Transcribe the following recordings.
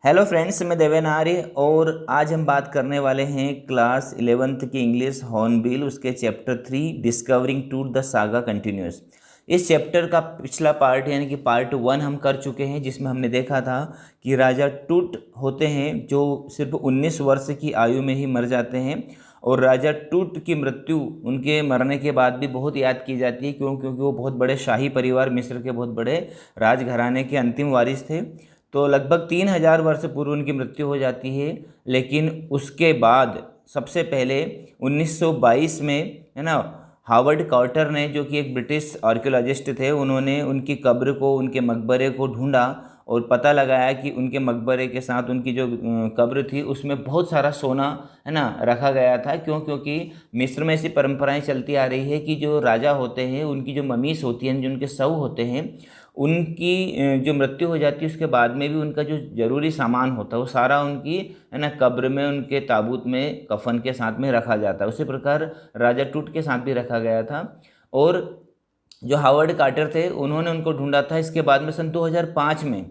Hello friends, मैं देवेन आर्य और आज हम बात करने वाले हैं क्लास 11th की इंग्लिश हॉर्नबिल उसके चैप्टर 3 डिस्कवरिंग टूट द सागा कंटिन्यूस। इस चैप्टर का पिछला पार्ट यानी कि पार्ट 1 हम कर चुके हैं, जिसमें हमने देखा था कि राजा टूट होते हैं जो सिर्फ 19 वर्ष की आयु में ही मर जाते हैं। और राजा टूट की मृत्यु उनके मरने के बाद भी बहुत याद की जाती है, क्योंकि वो बहुत बड़े शाही परिवार, मिस्र के बहुत बड़े राजघराने के अंतिम वारिस थे। तो लगभग 3000 वर्ष पूर्व उनकी मृत्यु हो जाती है। लेकिन उसके बाद सबसे पहले 1922 में, है ना, हावर्ड कार्टर ने, जो कि एक ब्रिटिश आर्कियोलॉजिस्ट थे, उन्होंने उनकी कब्र को, उनके मकबरे को ढूंढा और पता लगाया कि उनके मकबरे के साथ उनकी जो कब्र थी उसमें बहुत सारा सोना, है ना, रखा गया था। क्योंकि मिस्र में ऐसी परंपराएं चलती आ रही है कि जो राजा होते हैं उनकी जो ममीज होती हैं, जो उनके शव होते हैं, उनकी जो मृत्यु हो जाती है उसके बाद में भी उनका जो ज़रूरी सामान होता है वो सारा उनकी, है ना, कब्र में, उनके ताबूत में, कफन के साथ में रखा जाता है। उसी प्रकार राजा टूट के साथ भी रखा गया था। और जो हावर्ड कार्टर थे उन्होंने उनको ढूंढा था। इसके बाद में सन 2005 में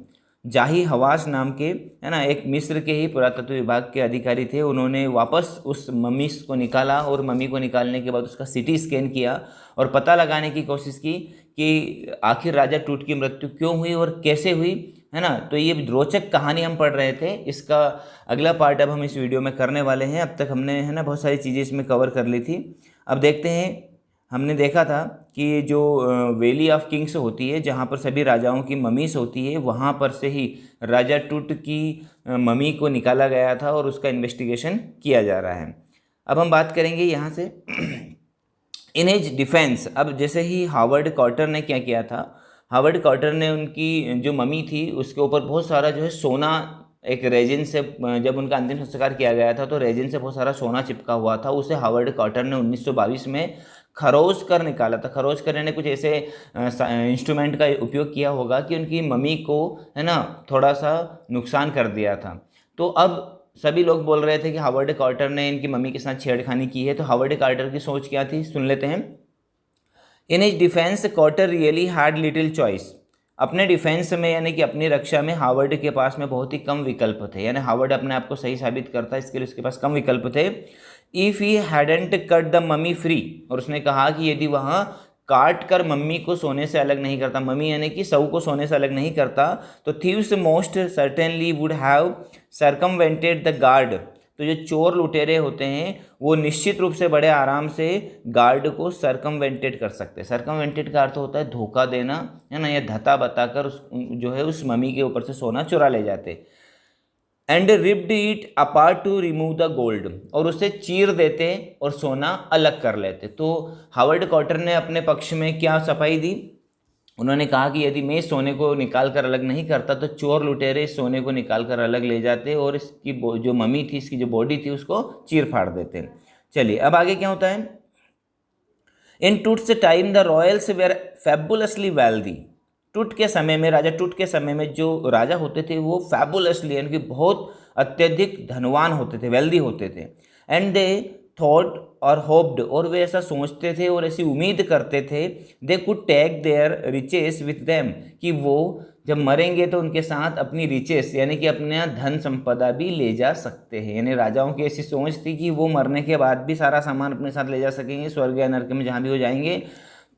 जाही हवास नाम के, है ना, एक मिस्र के ही पुरातत्व विभाग के अधिकारी थे, उन्होंने वापस उस मम्मी को निकाला और मम्मी को निकालने के बाद उसका सीटी स्कैन किया और पता लगाने की कोशिश की कि आखिर राजा टूट की मृत्यु क्यों हुई और कैसे हुई, है ना। तो ये रोचक कहानी हम पढ़ रहे थे। इसका अगला पार्ट अब हम इस वीडियो में करने वाले हैं। अब तक हमने, है ना, बहुत सारी चीज़ें इसमें कवर कर ली थी। अब देखते हैं। हमने देखा था कि जो वैली ऑफ किंग्स होती है, जहाँ पर सभी राजाओं की ममीज होती है, वहाँ पर से ही राजा टूट की ममी को निकाला गया था और उसका इन्वेस्टिगेशन किया जा रहा है। अब हम बात करेंगे यहाँ से इन एज डिफेंस। अब जैसे ही हावर्ड कार्टर ने क्या किया था, हावर्ड कार्टर ने उनकी जो ममी थी उसके ऊपर बहुत सारा जो है सोना, एक रेजिन से, जब उनका अंतिम संस्कार किया गया था तो रेजिन से बहुत सारा सोना चिपका हुआ था। उसे हावर्ड कार्टर ने 1922 में खरोच कर निकाला था। खरोच कर ने कुछ ऐसे इंस्ट्रूमेंट का उपयोग किया होगा कि उनकी मम्मी को, है ना, थोड़ा सा नुकसान कर दिया था। तो अब सभी लोग बोल रहे थे कि हावर्ड कार्टर ने इनकी मम्मी के साथ छेड़खानी की है। तो हावर्ड कार्टर की सोच क्या थी, सुन लेते हैं। In his defence Carter really had little choice. अपने डिफेंस में यानी कि अपनी रक्षा में हावर्ड के पास में बहुत ही कम विकल्प थे। यानी हावर्ड अपने आप को सही साबित करता है, इसके लिए उसके पास कम विकल्प थे। If he hadn't cut the mummy free, और उसने कहा कि यदि वहाँ काट कर मम्मी को सोने से अलग नहीं करता, मम्मी यानी कि शव को सोने से अलग नहीं करता, तो thieves most certainly would have circumvented the guard. तो जो चोर लुटेरे होते हैं वो निश्चित रूप से बड़े आराम से गार्ड को सर्कमवेंटेड कर सकते हैं। सर्कमवेंटेड का अर्थ होता है धोखा देना, है ना, या धता बताकर उस जो है उस मम्मी के ऊपर से सोना चुरा ले जाते। And ripped it apart to remove the gold, और उसे चीर देते और सोना अलग कर लेते। तो हावर्ड कार्टर ने अपने पक्ष में क्या सफाई दी, उन्होंने कहा कि यदि मैं सोने को निकाल कर अलग नहीं करता तो चोर लुटेरे इस सोने को निकाल कर अलग ले जाते और इसकी जो मम्मी थी, इसकी जो बॉडी थी, उसको चीर फाड़ देते। चलिए अब आगे क्या होता है। In Tut's time the royals were fabulously wealthy. Tut के समय में, राजा टूट के समय में जो राजा होते थे वो फैबुलसली यानी कि बहुत अत्यधिक धनवान होते थे, वेल्दी होते थे। एंड दे थॉट और होप्ड, और वे ऐसा सोचते थे और ऐसी उम्मीद करते थे, they could take their riches with them, कि वो जब मरेंगे तो उनके साथ अपनी रिचेस यानी कि अपना धन संपदा भी ले जा सकते हैं। यानी राजाओं की ऐसी सोच थी कि वो मरने के बाद भी सारा सामान अपने साथ ले जा सकेंगे, स्वर्ग या नरक में जहाँ भी हो जाएंगे।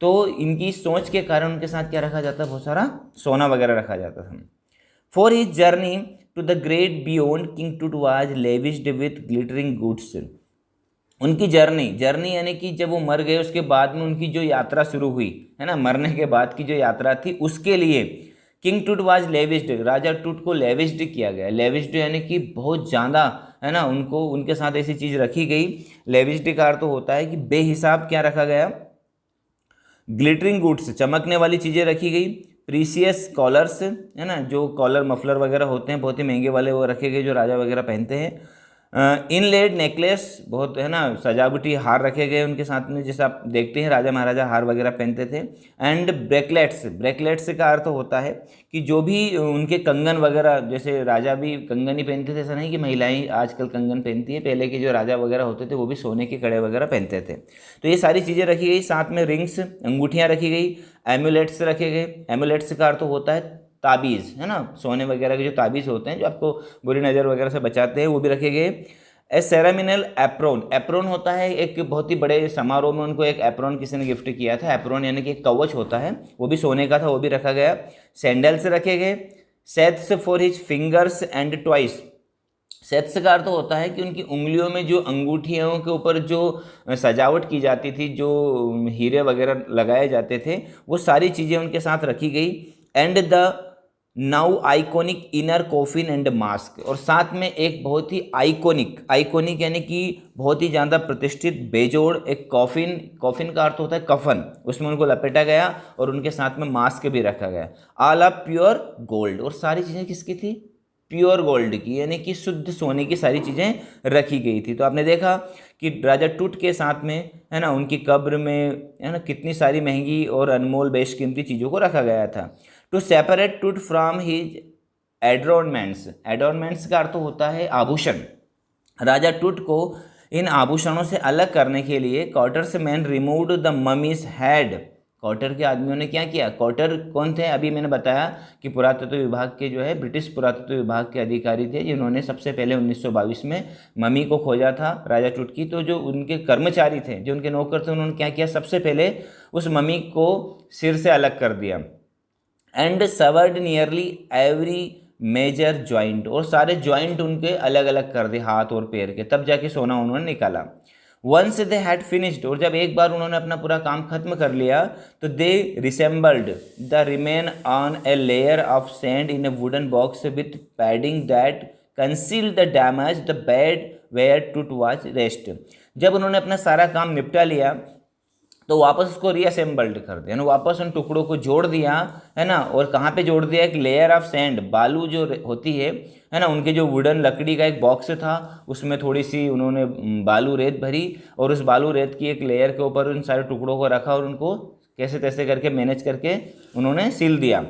तो इनकी सोच के कारण उनके साथ क्या रखा जाता, बहुत सारा सोना वगैरह रखा जाता था। For his journey to the great beyond, King Tut was lavished with glittering goods. उनकी जर्नी यानी कि जब वो मर गए उसके बाद में उनकी जो यात्रा शुरू हुई, है ना, मरने के बाद की जो यात्रा थी, उसके लिए किंग टूट वाज लेविश्ड, राजा टूट को लेविश्ड किया गया। लेविश्ड यानी कि बहुत ज़्यादा, है ना, उनको, उनके साथ ऐसी चीज़ रखी गई। लेविश्ड का अर्थ होता है कि बेहिसाब क्या रखा गया, ग्लिटरिंग गुड्स, चमकने वाली चीज़ें रखी गई। प्रीसियस कॉलर्स, है ना, जो कॉलर मफलर वगैरह होते हैं बहुत ही महंगे वाले, वो रखे गए जो राजा वगैरह पहनते हैं। इनलेड नेकलेस, बहुत, है ना, सजावटी हार रखे गए उनके साथ में, जैसे आप देखते हैं राजा महाराजा हार वगैरह पहनते थे। एंड ब्रेकलेट्स, ब्रेकलेट्स का अर्थ होता है कि जो भी उनके कंगन वगैरह, जैसे राजा भी कंगन ही पहनते थे, ऐसा नहीं कि महिलाएं आजकल कंगन पहनती है, पहले के जो राजा वगैरह होते थे वो भी सोने के कड़े वगैरह पहनते थे। तो ये सारी चीज़ें रखी गई, साथ में रिंग्स, अंगूठियाँ रखी गई, एम्यूलेट्स रखे गए। एम्यूलेट्स का अर्थ होता है ताबीज़, है ना, सोने वगैरह के जो ताबीज़ होते हैं जो आपको बुरी नज़र वगैरह से बचाते हैं, वो भी रखे गए। ए सेरेमनियल एप्रोन, एप्रोन होता है एक बहुत ही बड़े समारोह में उनको एक एप्रोन किसी ने गिफ्ट किया था, एप्रोन यानी कि एक कवच होता है, वो भी सोने का था, वो भी रखा गया। सैंडल्स रखे गए। Sets for his fingers and toys, sets का अर्थ होता है कि उनकी उंगलियों में जो अंगूठियों के ऊपर जो सजावट की जाती थी, जो हीरे वगैरह लगाए जाते थे, वो सारी चीज़ें उनके साथ रखी गई। And the now iconic inner coffin and mask, और साथ में एक बहुत ही आइकॉनिक, आइकॉनिक यानी कि बहुत ही ज़्यादा प्रतिष्ठित बेजोड़ एक कॉफिन, कॉफिन का अर्थ होता है कफन, उसमें उनको लपेटा गया और उनके साथ में मास्क भी रखा गया। ऑल ऑफ प्योर गोल्ड, और सारी चीज़ें किसकी थी? प्योर गोल्ड की, यानी कि शुद्ध सोने की सारी चीज़ें रखी गई थी। तो आपने देखा कि राजा टूट के साथ में, है ना, उनकी कब्र में, है ना, कितनी सारी महंगी और अनमोल बेशकीमती चीज़ों को रखा गया था। टू सेपरेट टूट फ्रॉम हिज एडोर्नमेंट्स, एडोर्नमेंट्स का अर्थ होता है आभूषण। राजा टूट को इन आभूषणों से अलग करने के लिए Carter's man removed the mummy's head, Carter के आदमियों ने क्या किया? कॉटर कौन थे? अभी मैंने बताया कि पुरातत्व विभाग के जो है ब्रिटिश पुरातत्व विभाग के अधिकारी थे, जिन्होंने सबसे पहले 1922 में मम्मी को खोजा था राजा टूट की। तो जो उनके कर्मचारी थे, जो उनके नौकर थे, उन्होंने क्या किया? सबसे पहले उस मम्मी को सिर से अलग कर दिया। And severed nearly every major joint, और सारे जॉइंट उनके अलग अलग कर दिए, हाथ और पैर के, तब जाके सोना उन्होंने निकाला। वंस दे हैड फिनिश्ड, और जब एक बार उन्होंने अपना पूरा काम खत्म कर लिया, तो they resembled the remain on a layer of sand in a wooden box with padding that conceal the damage the bed where Tut was rest. जब उन्होंने अपना सारा काम निपटा लिया, तो वापस उसको रीअसेंबल्ड कर दिया, यानी वापस उन टुकड़ों को जोड़ दिया, है ना। और कहाँ पे जोड़ दिया? एक लेयर ऑफ सैंड, बालू जो होती है ना, उनके जो वुडन लकड़ी का एक बॉक्स था, उसमें थोड़ी सी उन्होंने बालू रेत भरी, और उस बालू रेत की एक लेयर के ऊपर उन सारे टुकड़ों को रखा, और उनको कैसे तैसे करके मैनेज करके उन्होंने सील दिया।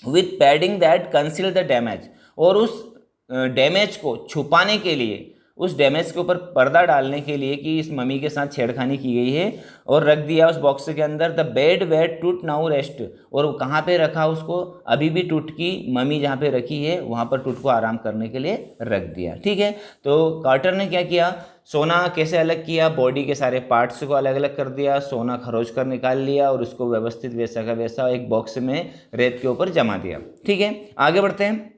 With padding that conceal the damage, और उस डैमेज को छुपाने के लिए, उस डैमेज के ऊपर पर्दा डालने के लिए कि इस मम्मी के साथ छेड़खानी की गई है, और रख दिया उस बॉक्स के अंदर द बेड वेयर टूट नाउ रेस्ट, और कहाँ पे रखा उसको? अभी भी टूट की मम्मी जहाँ पे रखी है वहाँ पर टूट को आराम करने के लिए रख दिया। ठीक है, तो कार्टर ने क्या किया? सोना कैसे अलग किया? बॉडी के सारे पार्ट्स को अलग अलग कर दिया, सोना खरोच कर निकाल लिया, और उसको व्यवस्थित वैसा का वैसा एक बॉक्स में रेत के ऊपर जमा दिया। ठीक है, आगे बढ़ते हैं।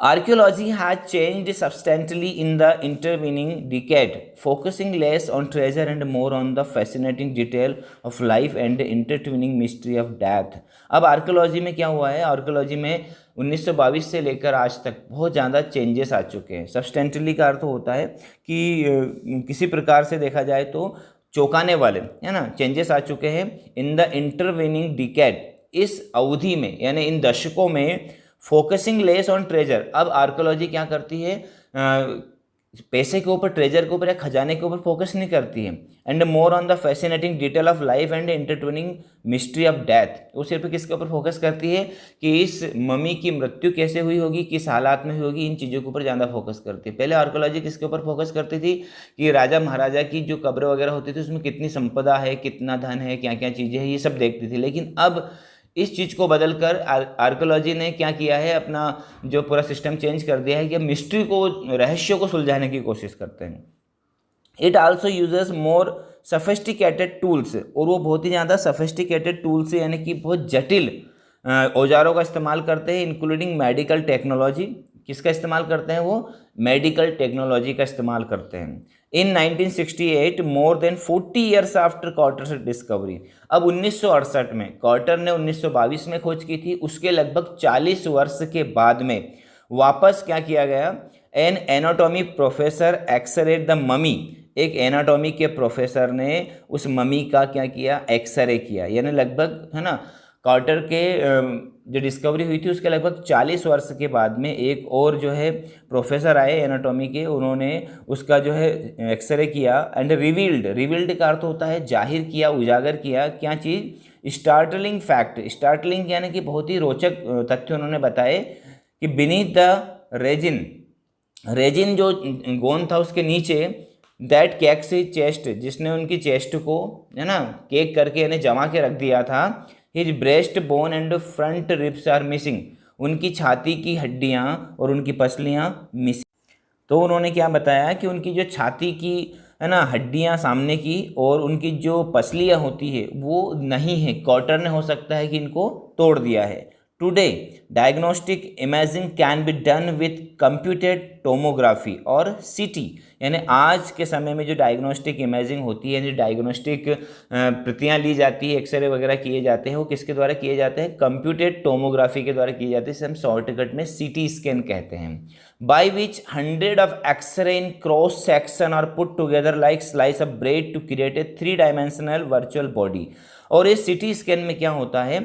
Archaeology has changed substantially in the intervening decade, focusing less on treasure and more on the fascinating detail of life and the intertwining mystery of death. अब आर्कियोलॉजी में क्या हुआ है? आर्कियोलॉजी में 1922 से लेकर आज तक बहुत ज़्यादा चेंजेस आ चुके हैं। सब्सटेंटली का अर्थ होता है कि किसी प्रकार से देखा जाए तो चौंकाने वाले, है ना, चेंजेस आ चुके हैं। इन द इंटरवेनिंग डिकेड, इस अवधि में यानी इन दशकों में, फोकसिंग लेस ऑन ट्रेजर, अब आर्कियोलॉजी क्या करती है? पैसे के ऊपर, ट्रेजर के ऊपर या खजाने के ऊपर फोकस नहीं करती है। And more on the fascinating detail of life and intertwining mystery of death, वो सिर्फ किसके ऊपर फोकस करती है कि इस मम्मी की मृत्यु कैसे हुई होगी, किस हालात में हुई होगी, इन चीज़ों के ऊपर ज़्यादा फोकस करती है। पहले आर्कियोलॉजी किसके ऊपर फोकस करती थी कि राजा महाराजा की जो कब्र वगैरह होती थी उसमें कितनी संपदा है, कितना धन है, क्या क्या चीज़ें हैं, ये सब देखती थी। लेकिन अब इस चीज़ को बदलकर आर्कियोलॉजी ने क्या किया है? अपना जो पूरा सिस्टम चेंज कर दिया है कि मिस्ट्री को, रहस्य को सुलझाने की कोशिश करते हैं। It also uses more sophisticated tools, और वो बहुत ही ज़्यादा सफिस्टिकेटेड टूल्स यानी कि बहुत जटिल औजारों का इस्तेमाल करते हैं, इंक्लूडिंग मेडिकल टेक्नोलॉजी। किसका इस्तेमाल करते हैं वो? मेडिकल टेक्नोलॉजी का इस्तेमाल करते हैं। इन 1968, more than 40 years after quarters discovery, अब 1968 में, कॉटर ने 1922 में खोज की थी, उसके लगभग 40 वर्ष के बाद में वापस क्या किया गया? An anatomy professor x-rayed the mummy, एक एनाटॉमी के प्रोफेसर ने उस ममी का क्या किया? एक्सरे किया। यानी लगभग, है ना, कार्टर के जो डिस्कवरी हुई थी उसके लगभग 40 वर्ष के बाद में एक और जो है प्रोफेसर आए एनाटॉमी के, उन्होंने उसका जो है एक्सरे किया। एंड रिवील्ड, रिवील्ड का अर्थ होता है जाहिर किया, उजागर किया, क्या चीज़? स्टार्टलिंग फैक्ट, स्टार्टलिंग यानी कि बहुत ही रोचक तथ्य उन्होंने बताए कि बीनीथ द रेजिन, रेजिन जो गोंद था उसके नीचे, दैट केक से चेस्ट, जिसने उनकी चेस्ट को, है ना, केक करके यानी जमा के रख दिया था, his breastbone and front ribs are missing, उनकी छाती की हड्डियाँ और उनकी पसलियाँ मिसिंग। तो उन्होंने क्या बताया कि उनकी जो छाती की है ना हड्डियां सामने की और उनकी जो पसलियां होती है वो नहीं है, कॉटर ने हो सकता है कि इनको तोड़ दिया है। Today diagnostic imaging can be done with computed tomography और सीटी, यानी आज के समय में जो डायग्नोस्टिक इमेजिंग होती है, जो डायग्नोस्टिक प्रतियां ली जाती है, एक्सरे वगैरह किए जाते हैं, वो किसके द्वारा किए जाते हैं? कंप्यूटेड टोमोग्राफी के द्वारा किए जाते हैं, जिसे हम शॉर्टकट में सीटी स्कैन कहते हैं। by which hundred of X-ray in cross section are put together like slice of bread to create a three dimensional virtual body। और इस सिटी स्कैन में क्या होता है,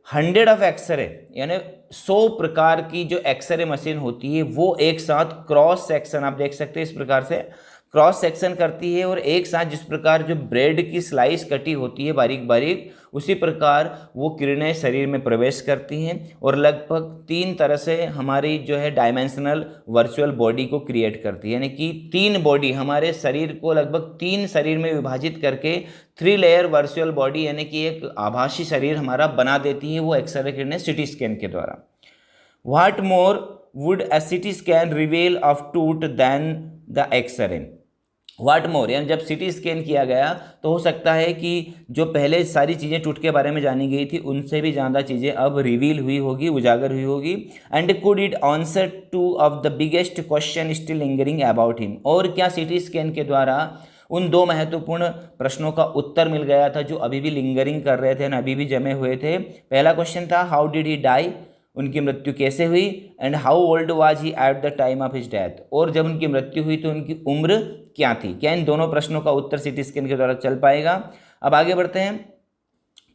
100 ऑफ एक्सरे यानी 100 प्रकार की जो एक्सरे मशीन होती है वो एक साथ क्रॉस सेक्शन, आप देख सकते हैं इस प्रकार से क्रॉस सेक्शन करती है, और एक साथ जिस प्रकार जो ब्रेड की स्लाइस कटी होती है बारीक बारीक, उसी प्रकार वो किरणें शरीर में प्रवेश करती हैं और लगभग 3 तरह से हमारी जो है डायमेंशनल वर्चुअल बॉडी को क्रिएट करती है। यानी कि 3 बॉडी हमारे शरीर को लगभग 3 शरीर में विभाजित करके 3 लेयर वर्चुअल बॉडी यानी कि एक आभासी शरीर हमारा बना देती है वो एक्सरे किरणें सिटी स्कैन के द्वारा। What more would a CT scan reveal of tooth than the X-ray। What more यानी जब सिटी स्कैन किया गया तो हो सकता है कि जो पहले सारी चीज़ें टूट के बारे में जानी गई थी उनसे भी ज़्यादा चीज़ें अब रिवील हुई होगी, उजागर हुई होगी। And could it answer two of the biggest question still lingering about him, और क्या सिटी स्कैन के द्वारा उन 2 महत्वपूर्ण प्रश्नों का उत्तर मिल गया था जो अभी भी लिंगरिंग कर रहे थे ना, अभी भी जमे हुए थे। पहला क्वेश्चन था हाउ डिड ही डाई, उनकी मृत्यु कैसे हुई, and how old was he at the time of his death, और जब उनकी मृत्यु हुई तो उनकी उम्र क्या थी। क्या इन दोनों प्रश्नों का उत्तर सिटी स्कैन के द्वारा चल पाएगा? अब आगे बढ़ते हैं।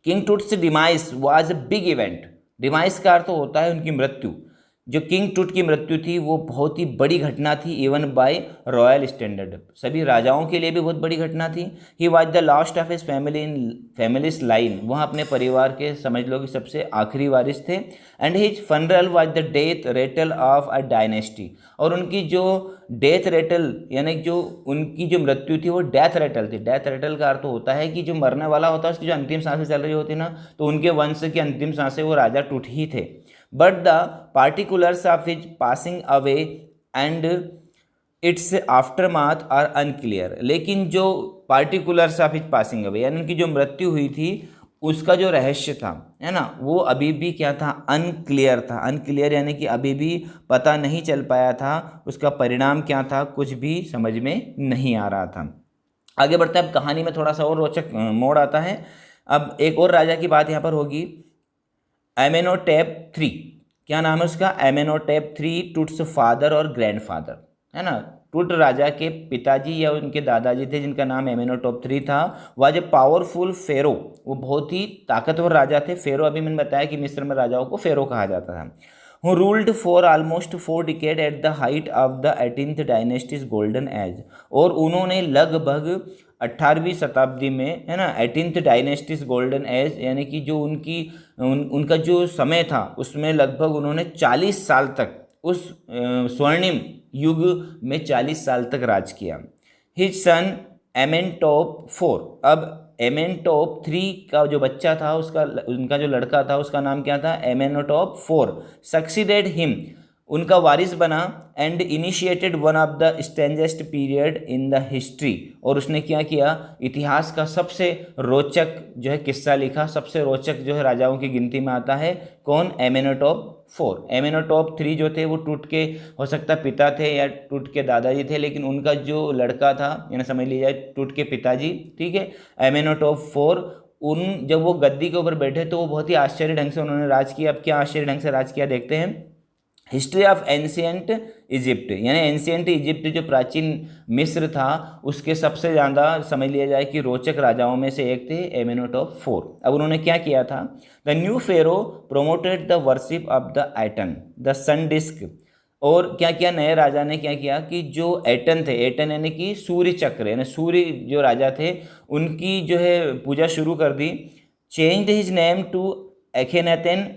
King Toots demise was a big event, demise का अर्थ होता है उनकी मृत्यु। जो किंग टूट की मृत्यु थी वो बहुत ही बड़ी घटना थी, इवन बाय रॉयल स्टैंडर्ड, सभी राजाओं के लिए भी बहुत बड़ी घटना थी। He was the last of his family in families line, वहाँ अपने परिवार के समझ लो कि सबसे आखिरी वारिस थे। And his funeral was the death Ratle of a dynasty, और उनकी जो डेथ रेटल यानी जो उनकी जो मृत्यु थी वो डेथ रेटल थी। डेथ रेटल का अर्थ होता है कि जो मरने वाला होता है उसकी जो अंतिम सांसें चल रही होती ना, तो उनके वंश की अंतिम सांसें वो राजा टूट ही थे। But the particulars of his passing away and its aftermath are unclear, लेकिन जो particulars of his passing away यानी उनकी जो मृत्यु हुई थी उसका जो रहस्य था है ना, वो अभी भी क्या था? अनक्लियर था। अनक्लियर यानी कि अभी भी पता नहीं चल पाया था, उसका परिणाम क्या था कुछ भी समझ में नहीं आ रहा था। आगे बढ़ते हैं, अब कहानी में थोड़ा सा और रोचक मोड़ आता है। अब एक और राजा की बात यहाँ पर होगी, एमेनोटेप 3, क्या नाम है उसका? एमेनोटेप 3 टूट्स फादर और ग्रैंडफादर, है ना। टूट राजा के पिताजी या उनके दादाजी थे जिनका नाम एमेनोटेप 3 था। वाज ए पावरफुल फेरो, वो बहुत ही ताकतवर राजा थे। फेरो अभी मैंने बताया कि मिस्र में राजाओं को फेरो कहा जाता था। Who ruled for almost 4 decade at the height of the 18th dynasties golden age, और उन्होंने लगभग 18वीं शताब्दी में है ना 18th डायनेस्टीज गोल्डन एज यानी कि जो उनका जो समय था उसमें लगभग उन्होंने 40 साल तक उस स्वर्णिम युग में 40 साल तक राज किया। हिज सन एमेनटोप 4, अब एमेनटोप 3 का जो बच्चा था उनका जो लड़का था उसका नाम क्या था? एमेनोटोप 4 सक्सीडेड हिम, उनका वारिस बना। And initiated one of the strangest period in the history, और उसने क्या किया? इतिहास का सबसे रोचक जो है किस्सा लिखा, सबसे रोचक जो है राजाओं की गिनती में आता है। कौन? एमेनोटोप 4। एमेनोटोप 3 जो थे वो टूट के हो सकता पिता थे या टूट के दादाजी थे, लेकिन उनका जो लड़का था यानी समझ लीजिए टूट के पिताजी, ठीक है, एमेनोटोप 4, उन जब वो गद्दी के ऊपर बैठे तो वो बहुत ही आश्चर्य ढंग से उन्होंने राज किया। अब क्या आश्चर्य ढंग से राज किया देखते हैं। हिस्ट्री ऑफ एंशियंट इजिप्ट, यानी एंशियंट इजिप्ट जो प्राचीन मिस्र था उसके सबसे ज़्यादा समझ लिया जाए कि रोचक राजाओं में से एक थे एमेनोटोप 4। अब उन्होंने क्या किया था? The new pharaoh promoted the worship of the Aten the sun disc, और क्या किया नए राजा ने? क्या किया कि जो एटन थे, एटन यानी कि सूर्य चक्र यानी सूर्य जो राजा थे उनकी जो है पूजा शुरू कर दी। चेंज हिज नेम टू एखेनेतन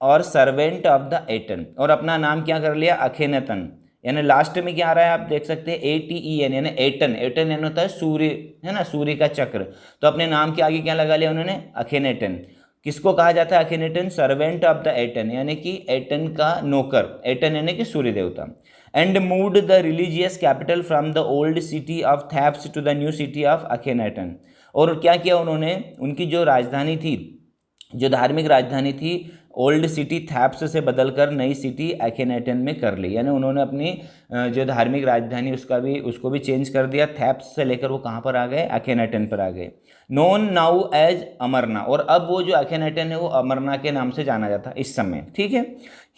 और सर्वेंट ऑफ द एटन, और अपना नाम क्या कर लिया? अखेनेतन, यानी लास्ट में क्या आ रहा है आप देख सकते हैं ATEN यानी एटन। एटन यानी होता है सूर्य, है ना, सूर्य का चक्र, तो अपने नाम के आगे क्या लगा लिया उन्होंने? अखेनेटन। किसको कहा जाता है अखेनेटन? सर्वेंट ऑफ द एटन, यानी कि एटन का नौकर, एटन यानी कि सूर्य देवता। And moved the religious capital from the old city of Thebes to the new city of Akhenaten. और क्या किया उन्होंने? उनकी जो राजधानी थी, जो धार्मिक राजधानी थी, ओल्ड सिटी थेब्स से बदलकर नई सिटी अखेनेटन में कर ली। यानी उन्होंने अपनी जो धार्मिक राजधानी उसको भी चेंज कर दिया। थेब्स से लेकर वो कहाँ पर आ गए? अखेनेटन पर आ गए। नोन नाउ एज अमरना, और अब वो जो अखेनेटन है वो अमरना के नाम से जाना जाता इस समय, ठीक है।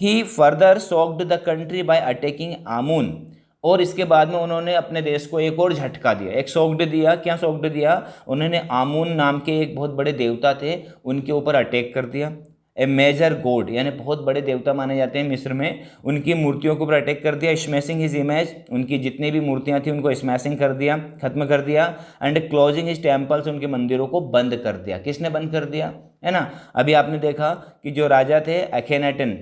He further shocked the country by attacking Amun, और इसके बाद में उन्होंने अपने देश को एक और झटका दिया, एक सॉक्ड दिया। क्या सॉक्ड दिया? उन्होंने आमून नाम के एक बहुत बड़े देवता थे, उनके ऊपर अटैक कर दिया। ए मेजर गॉड, यानी बहुत बड़े देवता माने जाते हैं मिस्र में, उनकी मूर्तियों के ऊपर अटैक कर दिया। स्मैशिंग हिज इमेज, उनकी जितनी भी मूर्तियां थी उनको स्मैशिंग कर दिया, खत्म कर दिया। एंड क्लोजिंग हिज टेम्पल्स, उनके मंदिरों को बंद कर दिया। किसने बंद कर दिया? है ना, अभी आपने देखा कि जो राजा थे अखेनेटन,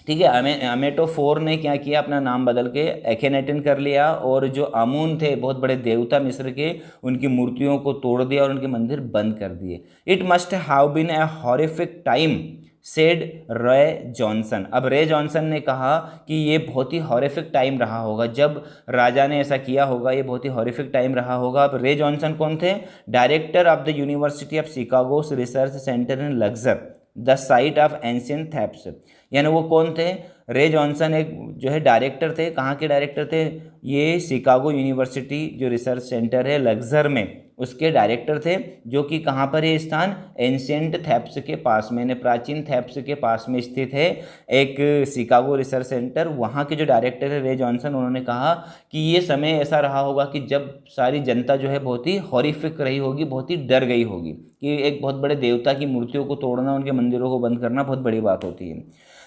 ठीक है, अमेटोफोर ने क्या किया? अपना नाम बदल के एखेनेटन कर लिया, और जो आमून थे बहुत बड़े देवता मिस्र के, उनकी मूर्तियों को तोड़ दिया और उनके मंदिर बंद कर दिए। It must have been a horrific time, said Ray Johnson. अब रे जॉनसन ने कहा कि ये बहुत ही हॉरिफिक टाइम रहा होगा, जब राजा ने ऐसा किया होगा, ये बहुत ही हॉरिफिक टाइम रहा होगा। अब रे जॉनसन कौन थे? Director of the university of Chicago's research centre in Luxor, the site of ancient Thebes. यानी वो कौन थे? रे जॉनसन एक जो है डायरेक्टर थे। कहाँ के डायरेक्टर थे? ये शिकागो यूनिवर्सिटी जो रिसर्च सेंटर है लग्जर में, उसके डायरेक्टर थे, जो कि कहाँ पर है स्थान? एंशियंट थेब्स के पास में, प्राचीन थेब्स के पास में स्थित है एक शिकागो रिसर्च सेंटर। वहाँ के जो डायरेक्टर है रे जॉनसन, उन्होंने कहा कि ये समय ऐसा रहा होगा कि जब सारी जनता जो है बहुत ही हॉरिफिक रही होगी, बहुत ही डर गई होगी, कि एक बहुत बड़े देवता की मूर्तियों को तोड़ना, उनके मंदिरों को बंद करना बहुत बड़ी बात होती है।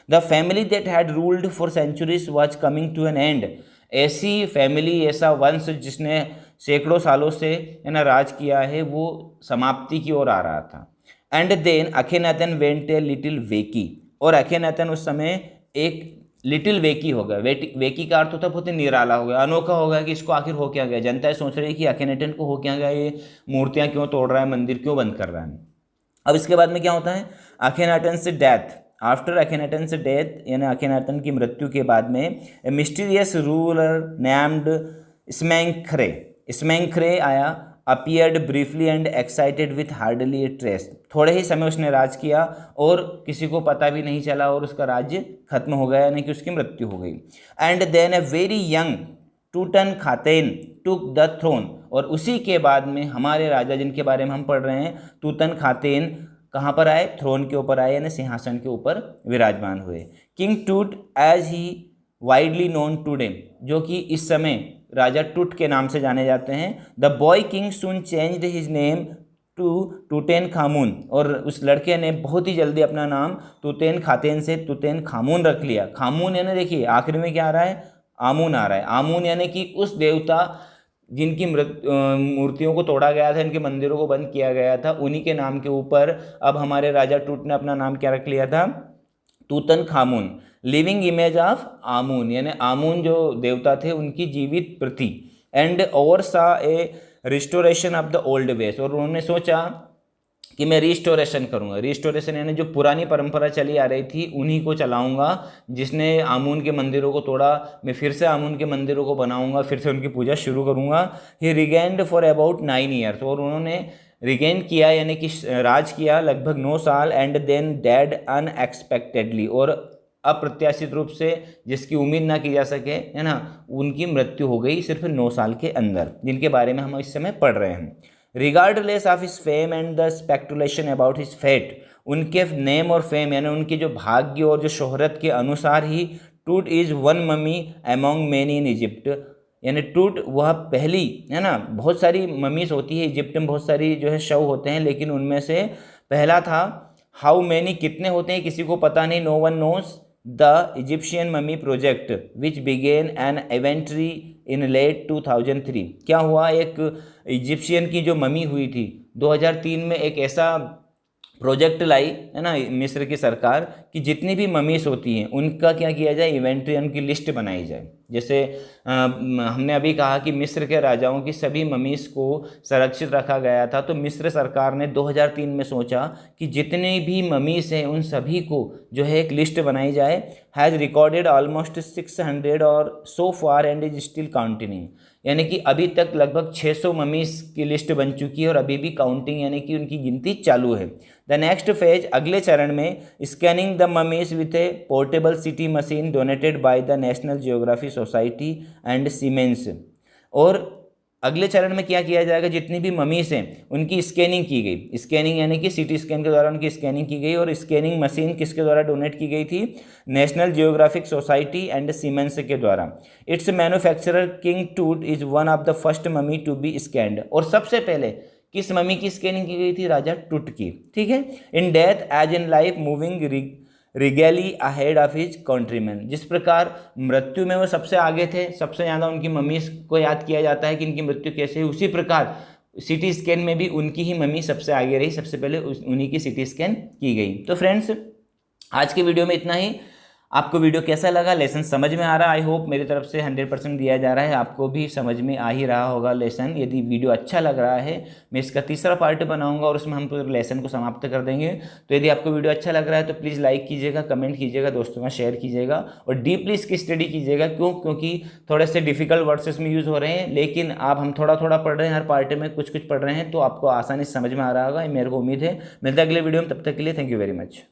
The family that had ruled for centuries was coming to an end. ऐसी फैमिली, ऐसा वंश जिसने सैकड़ों सालों से है ना राज किया है, वो समाप्ति की ओर आ रहा था। And then Akhenaten went a little wacky, और अखेनातन उस समय एक लिटिल वेकी हो गया। वेकी का अर्थ होता है बहुत ही निराला हो गया, अनोखा हो गया कि इसको आखिर हो क्या गया। जनता सोच रही है कि अखेनातन को हो क्या गया, ये मूर्तियाँ क्यों तोड़ रहा है, मंदिर क्यों बंद कर रहा है। अब इसके बाद में क्या होता है? अखेनाटन से डेथ, आफ्टर अखेनाटन से डेथ, यानी अखेनाटन की मृत्यु के बाद में मिस्टीरियस रूलर नेम्ड स्मेंख्रे आया, appeared briefly and excited with hardly A trace. थोड़े ही समय उसने राज किया और किसी को पता भी नहीं चला, और उसका राज्य खत्म हो गया, यानी कि उसकी मृत्यु हो गई। And then a very young Tutankhaten took the throne, और उसी के बाद में हमारे राजा जिनके बारे में हम पढ़ रहे हैं, टूटन खातेन कहाँ पर आए? थ्रोन के ऊपर आए, यानी सिंहासन के ऊपर विराजमान हुए। King Tut as he widely known today, जो कि इस समय राजा टूट के नाम से जाने जाते हैं। The boy king soon changed his name to Tutankhamun, और उस लड़के ने बहुत ही जल्दी अपना नाम टूटेन खातेन से टूटेन खामून रख लिया। खामून यानी देखिए आखिर में क्या आ रहा है? आमून आ रहा है। आमून यानी कि उस देवता जिनकी मूर्तियों को तोड़ा गया था, इनके मंदिरों को बंद किया गया था, उन्हीं के नाम के ऊपर अब हमारे राजा टूट ने अपना नाम क्या रख लिया था? टूतन खामून, लिविंग इमेज ऑफ आमून, यानी आमून जो देवता थे उनकी जीवित प्रति। And oversaw a restoration of the old ways, और उन्होंने सोचा कि मैं रिस्टोरेशन करूंगा। रिस्टोरेशन यानी जो पुरानी परंपरा चली आ रही थी उन्हीं को चलाऊंगा। जिसने आमून के मंदिरों को तोड़ा, मैं फिर से आमून के मंदिरों को बनाऊंगा, फिर से उनकी पूजा शुरू करूंगा। ही रिगेन्ड फॉर अबाउट 9 ईयर्स, और उन्होंने रिगेन किया यानी कि राज किया लगभग 9 साल। एंड देन डेड अनएक्सपेक्टेडली, और अप्रत्याशित रूप से, जिसकी उम्मीद ना की जा सके, है ना, उनकी मृत्यु हो गई सिर्फ 9 साल के अंदर, जिनके बारे में हम इस समय पढ़ रहे हैं। Regardless of his fame and the speculation about his fate, उनके नेम और फेम यानी उनके जो भाग्य और जो शोहरत के अनुसार ही टूट is one mummy among many in Egypt, यानी टूट वह पहली, है ना, बहुत सारी ममीज होती है इजिप्ट में, बहुत सारी जो है शव होते हैं, लेकिन उनमें से पहला था। हाउ मैनी, कितने होते हैं किसी को पता नहीं, no one knows. The Egyptian mummy project which began an inventory in late 2003, क्या हुआ? एक इजिप्शियन की जो ममी हुई थी 2003 में, एक ऐसा प्रोजेक्ट लाई, है ना, मिस्र की सरकार, कि जितनी भी ममीज़ होती हैं उनका क्या किया जाए, इन्वेंट्री, उनकी लिस्ट बनाई जाए। जैसे हमने अभी कहा कि मिस्र के राजाओं की सभी ममीज़ को संरक्षित रखा गया था, तो मिस्र सरकार ने 2003 में सोचा कि जितनी भी ममीज़ हैं उन सभी को जो है एक लिस्ट बनाई जाए। हैज़ रिकॉर्डेड ऑलमोस्ट 600 और सो far and is still counting, यानी कि अभी तक लगभग 600 ममीज़ की लिस्ट बन चुकी है और अभी भी काउंटिंग यानी कि उनकी गिनती चालू है। द नेक्स्ट फेज, अगले चरण में scanning the mummies with a portable CT machine donated by the National Geographic Society and Siemens. और अगले चरण में क्या किया जाएगा, जितनी भी ममीज़ हैं उनकी स्कैनिंग की गई। स्कैनिंग यानी कि सीटी स्कैन के द्वारा उनकी स्कैनिंग की गई, और स्कैनिंग मशीन किसके द्वारा डोनेट की गई थी, National Geographic Society and Siemens के द्वारा। Its manufacturer king Tut is one of the first mummy to be scanned. और सबसे पहले किस ममी की स्कैनिंग की गई थी, राजा टूट की। ठीक है। In death as in life moving regally ahead of his countrymen, जिस प्रकार मृत्यु में वो सबसे आगे थे, सबसे ज़्यादा उनकी मम्मीज़ को याद किया जाता है कि इनकी मृत्यु कैसे हुई, उसी प्रकार सिटी स्कैन में भी उनकी ही मम्मी सबसे आगे रही, सबसे पहले उन्हीं की सिटी स्कैन की गई। तो फ्रेंड्स, आज की वीडियो में इतना ही। आपको वीडियो कैसा लगा, लेसन समझ में आ रहा है? आई होप मेरी तरफ से 100% दिया जा रहा है, आपको भी समझ में आ ही रहा होगा लेसन। यदि वीडियो अच्छा लग रहा है, मैं इसका तीसरा पार्ट बनाऊंगा और उसमें हम पूरे लेसन को समाप्त कर देंगे। तो यदि आपको वीडियो अच्छा लग रहा है तो प्लीज़ लाइक कीजिएगा, कमेंट कीजिएगा, दोस्तों में शेयर कीजिएगा और डीपली इसकी स्टडी कीजिएगा। क्योंकि थोड़े से डिफिकल्ट वर्ड्स इसमें यूज़ हो रहे हैं, लेकिन आप हम थोड़ा थोड़ा पढ़ रहे हैं, हर पार्ट में कुछ कुछ पढ़ रहे हैं, तो आपको आसानी से समझ में आ रहा होगा, मेरे को उम्मीद है। मिलते हैं अगले वीडियो में, तब तक के लिए थैंक यू वेरी मच।